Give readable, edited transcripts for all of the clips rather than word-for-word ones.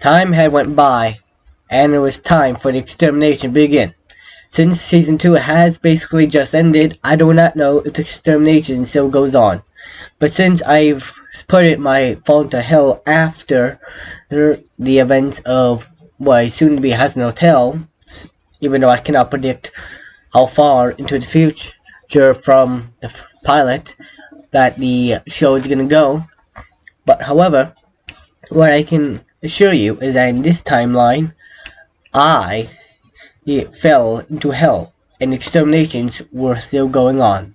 Time had went by, and it was time for the extermination to begin. Since Season 2 has basically just ended, I do not know if the extermination still goes on. But since I've put it my phone to hell after the events of what is soon to be Hazbin Hotel, even though I cannot predict how far into the future from the pilot that the show is going to go. But however, what I can assure you is that in this timeline, I fell into hell, and exterminations were still going on.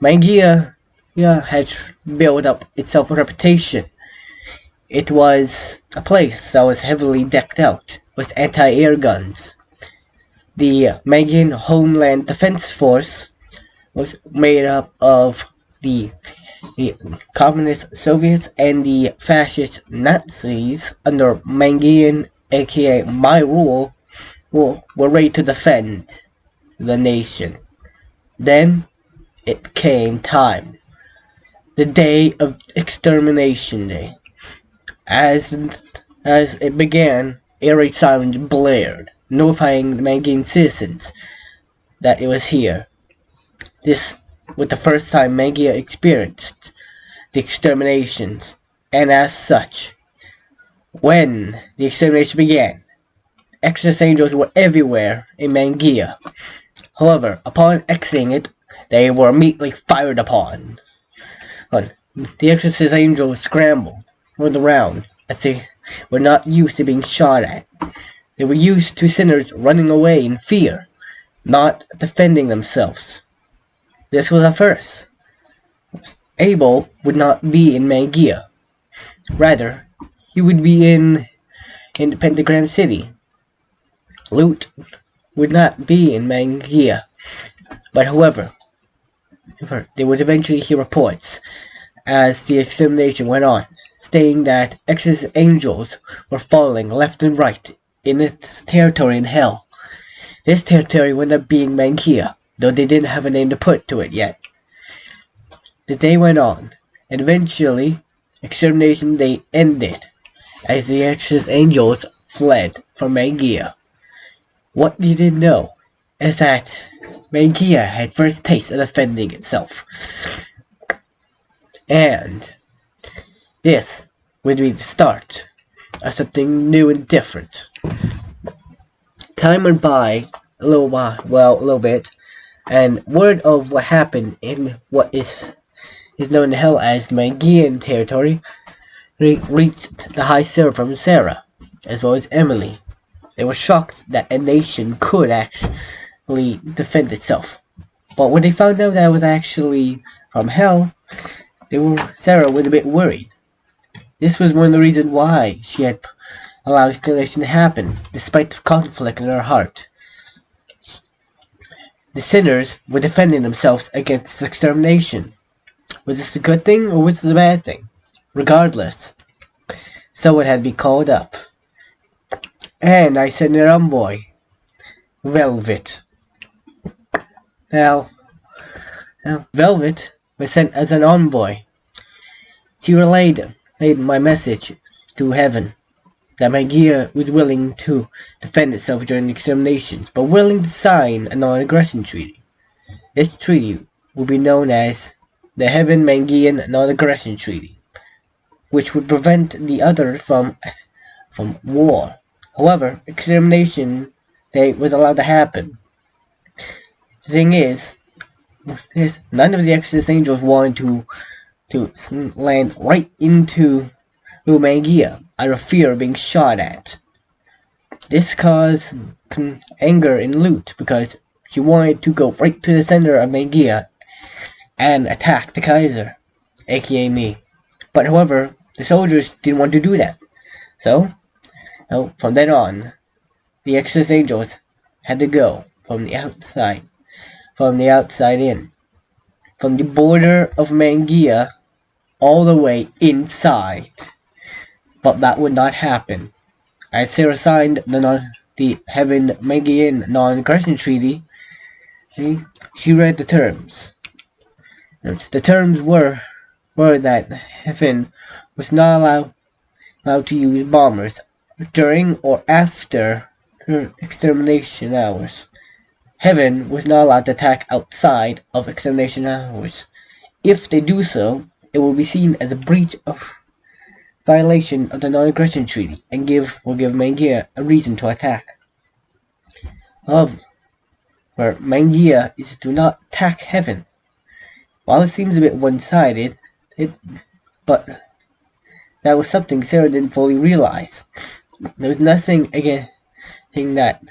Mangia had built up itself a reputation. It was a place that was heavily decked out with anti-air guns. The Mangian Homeland Defense Force was made up of the Communist Soviets and the Fascist Nazis under Mangian, aka my rule, were ready to defend the nation. Then it came time. The day of extermination day. As it began, air sirens blared, notifying the Mangian citizens that it was here. This was the first time Mangia experienced the exterminations, and as such, when the extermination began, Exodus angels were everywhere in Mangia. However, upon exiting it, they were immediately fired upon. The Exorcist angels scrambled around as they were not used to being shot at. They were used to sinners running away in fear, not defending themselves. This was a first. Abel would not be in Mangia. Rather, he would be in Pentagram City. Loot would not be in Mangia. But however, they would eventually hear reports as the extermination went on, stating that Exodus angels were falling left and right in its territory in hell. This territory would end up being Mangia, though they didn't have a name to put to it yet. The day went on, and eventually, extermination day ended, as the Exodus angels fled from Mangia. What you didn't know is that Mangia had first taste of defending itself. And this would be the start of something new and different. Time went by a little bit, and word of what happened in what is known in hell as the Mangian territory reached the High Seraphim Sarah, as well as Emily. They were shocked that a nation could actually defend itself. But when they found out that it was actually from hell, Sarah was a bit worried. This was one of the reasons why she had allowed extermination to happen, despite the conflict in her heart. The sinners were defending themselves against extermination. Was this a good thing or was this a bad thing? Regardless, someone had been called up. And I sent an envoy, Velvet. Now, Velvet was sent as an envoy. She relayed my message to heaven that Mangia was willing to defend itself during the exterminations, but willing to sign a non-aggression treaty. This treaty will be known as the Heaven Mangian Non-Aggression Treaty, which would prevent the other from war. However, extermination was allowed to happen. The thing is none of the Exodus angels wanted to land right into Mangia out of fear of being shot at. This caused anger in Lute because she wanted to go right to the center of Mangia and attack the Kaiser, aka me. But however, the soldiers didn't want to do that. So, from then on, the Exodus angels had to go from the outside in. From the border of Mangia all the way inside. But that would not happen. As Sarah signed the Heaven Mangian Non-Aggression Treaty, she read the terms. The terms were that Heaven was not allowed to use bombers during or after her extermination hours. Heaven was not allowed to attack outside of extermination hours. If they do so, it will be seen as a breach of violation of the non-aggression treaty and will give Mangia a reason to attack. However, Mangia is to not attack Heaven. While it seems a bit one-sided, but that was something Sarah didn't fully realize. There was nothing that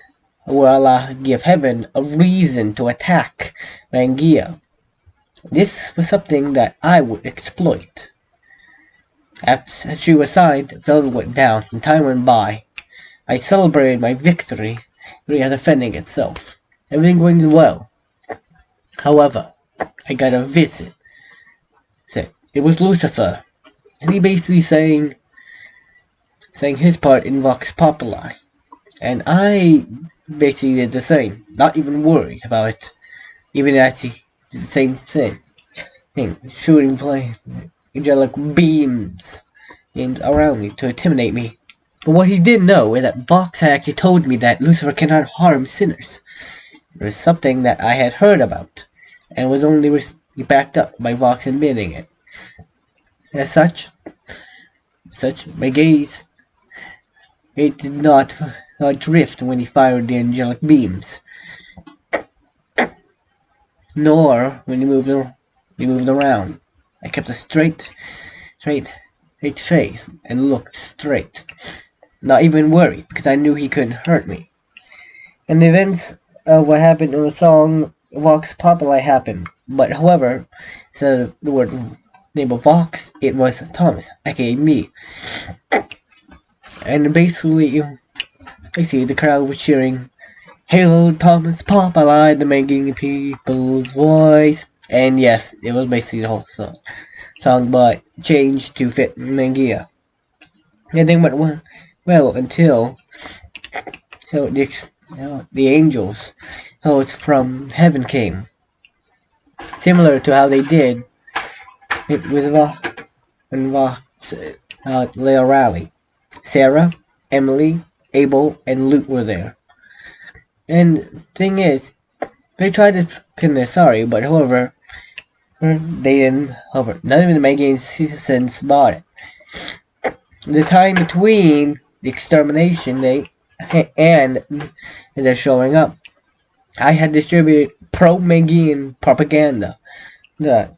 will give Heaven a reason to attack Mangia. This was something that I would exploit. As she was signed, the film went down, and time went by. I celebrated my victory defending itself. Everything going well. However, I got a visit. It was Lucifer, and he basically sang his part in Vox Populi. And I basically did the same, not even worried about it, even as he did the same thing, shooting angelic beams around me to intimidate me. But what he didn't know is that Vox had actually told me that Lucifer cannot harm sinners. It was something that I had heard about, and was only backed up by Vox admitting it. As such, my gaze it did not drift when he fired the angelic beams, nor when he moved around. I kept a straight face and looked straight, not even worried, because I knew he couldn't hurt me. And the events of what happened in the song Vox Populi happened, but however, instead of the word name of Vox, it was Thomas, aka me. And basically, the crowd was cheering, "Hail Thomas Populi, the making people's voice." And yes, it was basically the whole song, but changed to fit Mangia. And then went well until the angels from heaven came. Similar to how they did it with Leah Raleigh. Sarah, Emily, Abel, and Luke were there. And thing is, they tried to pretend they're sorry, but however, they didn't. However, none of them made any sense about it. The time between the extermination date and their showing up, I had distributed pro-Mangian propaganda,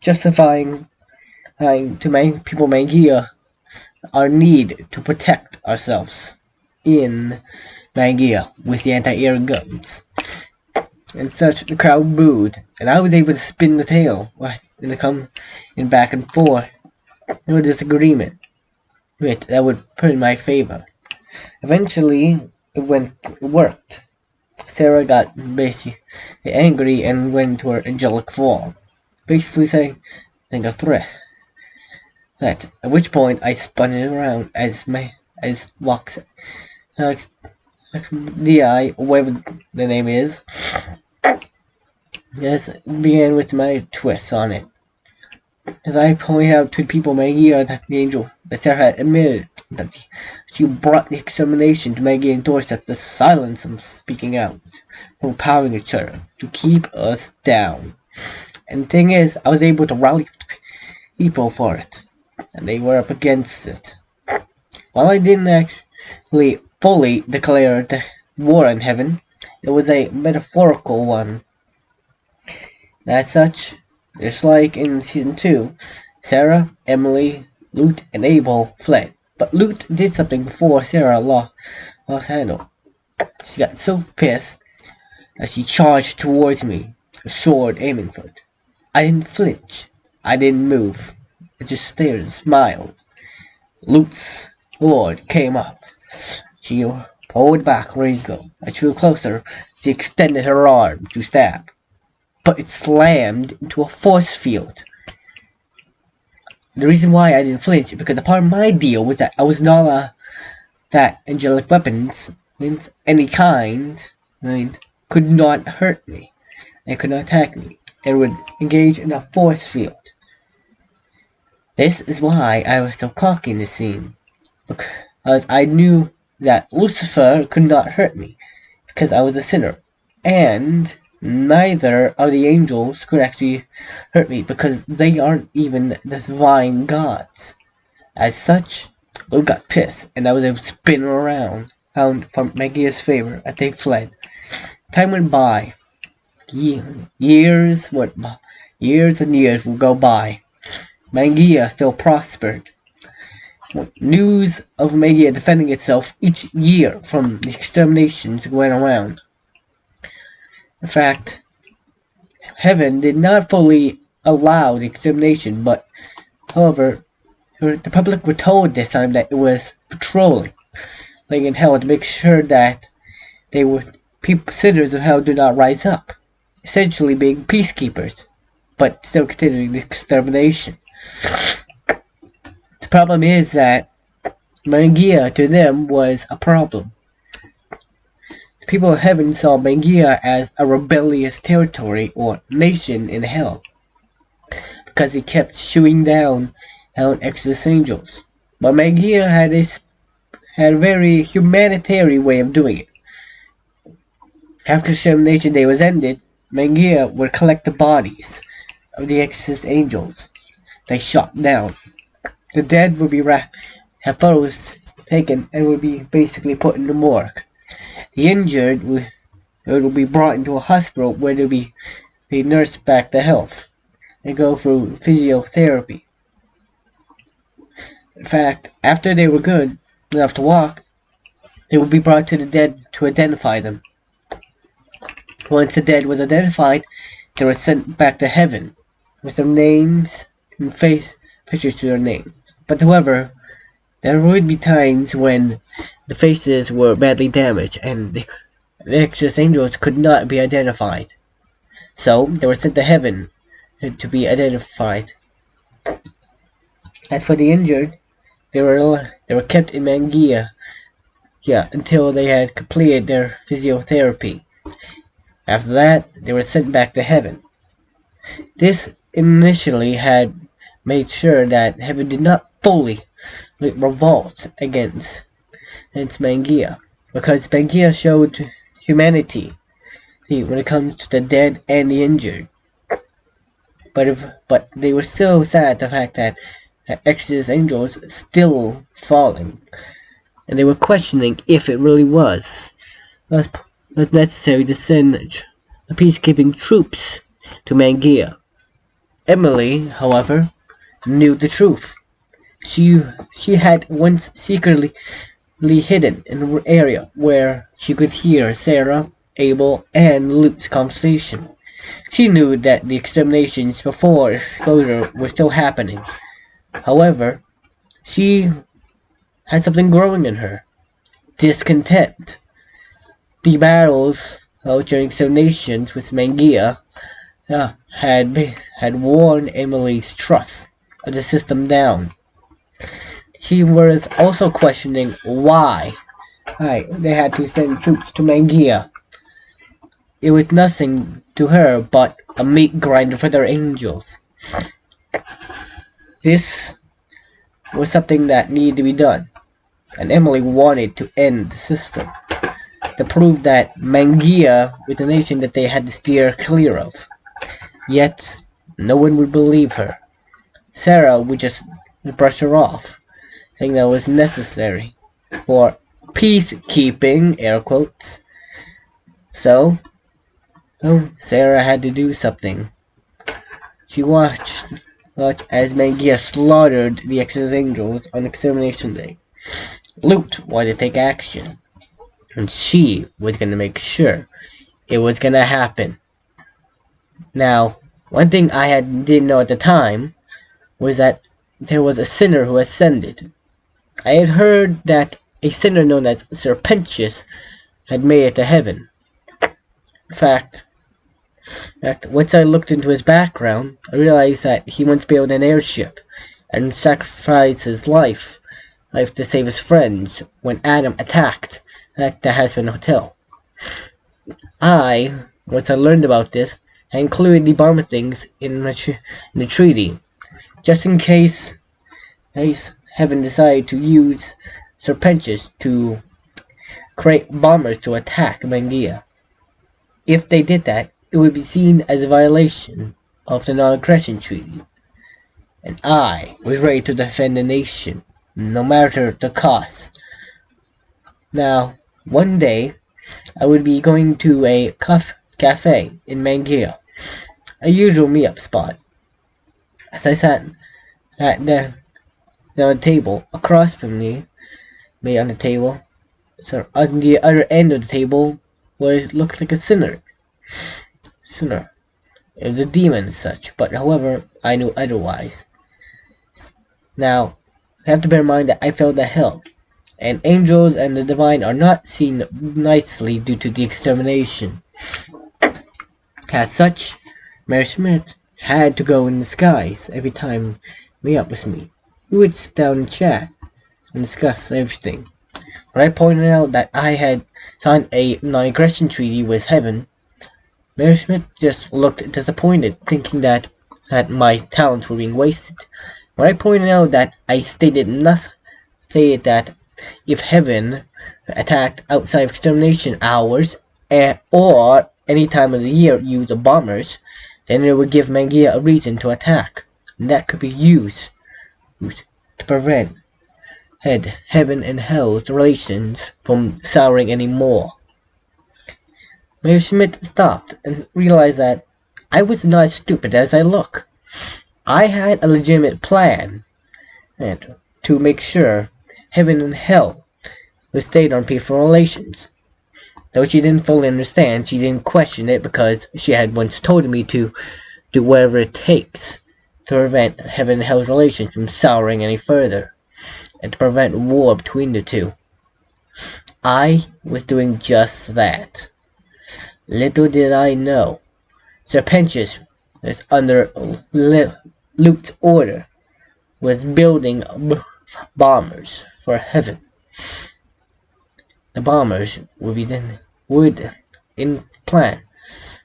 justifying to people Mangia our need to protect ourselves in Mangia with the anti-air guns. And such, the crowd booed, and I was able to spin the tale in back and forth. No disagreement that would put in my favor. Eventually, it worked. Sarah got basically angry and went into her angelic form, basically saying a threat. At which point I spun it around as Vox, DI, whatever the name is, yes, began with my twist on it. As I pointed out to people Mangia that Sarah had admitted that she brought the extermination to Mangian doorstep to silence them speaking out, from empowering each other to keep us down. And the thing is, I was able to rally people for it, and they were up against it. While I didn't actually fully declare the war on heaven, it was a metaphorical one. As such, just like in season 2, Sarah, Emily, Lute, and Abel fled. But Lute did something before Sarah lost handle. She got so pissed that she charged towards me, her sword aiming for it. I didn't flinch. I didn't move. I just stared and smiled. Lute's sword came up. She pulled back, ready to go. As she drew closer, she extended her arm to stab. But it slammed into a force field. The reason why I didn't flinch is because a part of my deal was that I was not allowed that angelic weapons, any kind, could not hurt me. They could not attack me, and would engage in a force field. This is why I was so cocky in this scene, because I knew that Lucifer could not hurt me because I was a sinner, and neither of the angels could actually hurt me because they aren't even divine gods. As such, Luke got pissed, and I was able to spin around, found from Magia's favor as they fled. Time went by. Years went by. Years and years would go by. Magia still prospered. News of Magia defending itself each year from the exterminations went around. In fact, heaven did not fully allow the extermination, but, however, the public were told this time that it was patrolling, like in hell, to make sure that sinners of hell do not rise up, essentially being peacekeepers, but still continuing the extermination. The problem is that Mangia to them was a problem. The people of heaven saw Mangia as a rebellious territory or nation in hell, because he kept shooting down hell Exodus angels. But Mangia had a very humanitarian way of doing it. After Extermination Day was ended, Mangia would collect the bodies of the Exodus angels they shot down. The dead would be have photos taken and would be basically put in the morgue. The injured would be brought into a hospital where they would be nursed back to health and go through physiotherapy. In fact, after they were good enough to walk, they would be brought to the dead to identify them. Once the dead was identified, they were sent back to heaven with their names and pictures to their names. But however, there would be times when the faces were badly damaged and the Exodus angels could not be identified. So they were sent to heaven to be identified. As for the injured, they were kept in Mangia until they had completed their physiotherapy. After that, they were sent back to heaven. This initially had made sure that heaven did not fully revolt against Mangia, because Mangia showed humanity when it comes to the dead and the injured. But they were still sad at the fact that Exodus angels still falling, and they were questioning if it really was necessary to send the peacekeeping troops to Mangia. Emily, however, knew the truth. She had once secretly hidden in an area where she could hear Sarah, Abel, and Luke's conversation. She knew that the exterminations before exposure were still happening. However, she had something growing in her. Discontent. The battles during exterminations with Mangia had worn Emily's trust of the system down. She was also questioning why they had to send troops to Mangia. It was nothing to her but a meat grinder for their angels. This was something that needed to be done, and Emily wanted to end the system, to prove that Mangia was a nation that they had to steer clear of. Yet, no one would believe her. Sarah would just brush her off, saying that it was necessary for peacekeeping, air quotes. So, Sarah had to do something. She watched as Mangia slaughtered the Exodus angels on Extermination Day. Luke wanted to take action, and she was going to make sure it was going to happen. Now, one thing I didn't know at the time was that there was a sinner who ascended. I had heard that a sinner known as Serpentius had made it to heaven. In fact, once I looked into his background, I realized that he once built an airship and sacrificed his life to save his friends when Adam attacked the Hazbin Hotel. Once I learned about this, I included the bomber things in the treaty, just in case heaven decided to use Serpentius to create bombers to attack Mangia. If they did that, it would be seen as a violation of the non-aggression treaty, and I was ready to defend the nation, no matter the cost. Now, one day, I would be going to a cafe in Mangia, a usual meetup spot. As I sat at the table across from me on the table, so on the other end of the table, was looked like a sinner. It was a demon and such, but however, I knew otherwise. Now, I have to bear in mind that I fell to hell, and angels and the divine are not seen nicely due to the extermination. As such, Mary Smith had to go in disguise every time meet up with me. We would sit down and chat and discuss everything. When I pointed out that I had signed a non-aggression treaty with Heaven, Mary Smith just looked disappointed, thinking that my talents were being wasted. When I pointed out that I stated that if Heaven attacked outside of extermination hours or any time of the year used the bombers, then it would give Mangia a reason to attack, and that could be used to prevent Heaven and Hell's relations from souring anymore. Mary Smith stopped and realized that I was not as stupid as I look. I had a legitimate plan, and to make sure Heaven and Hell would stay on peaceful relations. Though she didn't fully understand, she didn't question it because she had once told me to do whatever it takes to prevent Heaven and Hell's relations from souring any further, and to prevent war between the two. I was doing just that. Little did I know, Serpentius was under Luke's order, was building bombers for Heaven. The bombers would in plan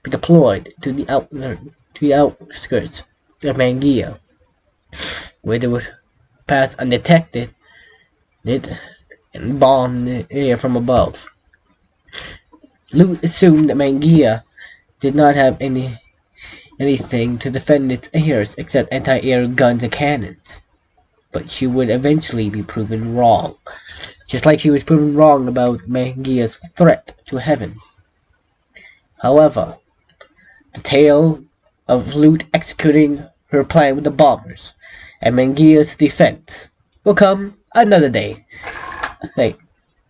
be deployed to the outskirts of Mangia, where they would pass undetected and bomb the air from above. Luke assumed that Mangia did not have anything to defend its airs except anti-air guns and cannons, but she would eventually be proven wrong, just like she was proven wrong about Mangia's threat to Heaven. However, the tale of Lute executing her plan with the bombers and Mangia's defense will come another day.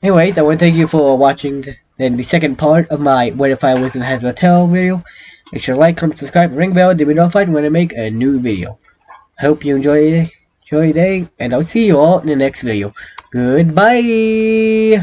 Anyways, I want to thank you for watching the second part of my What If I Was in Hazbin Hotel video. Make sure to like, comment, subscribe, and ring the bell to be notified when I make a new video. I hope you enjoy the day, and I'll see you all in the next video. Goodbye!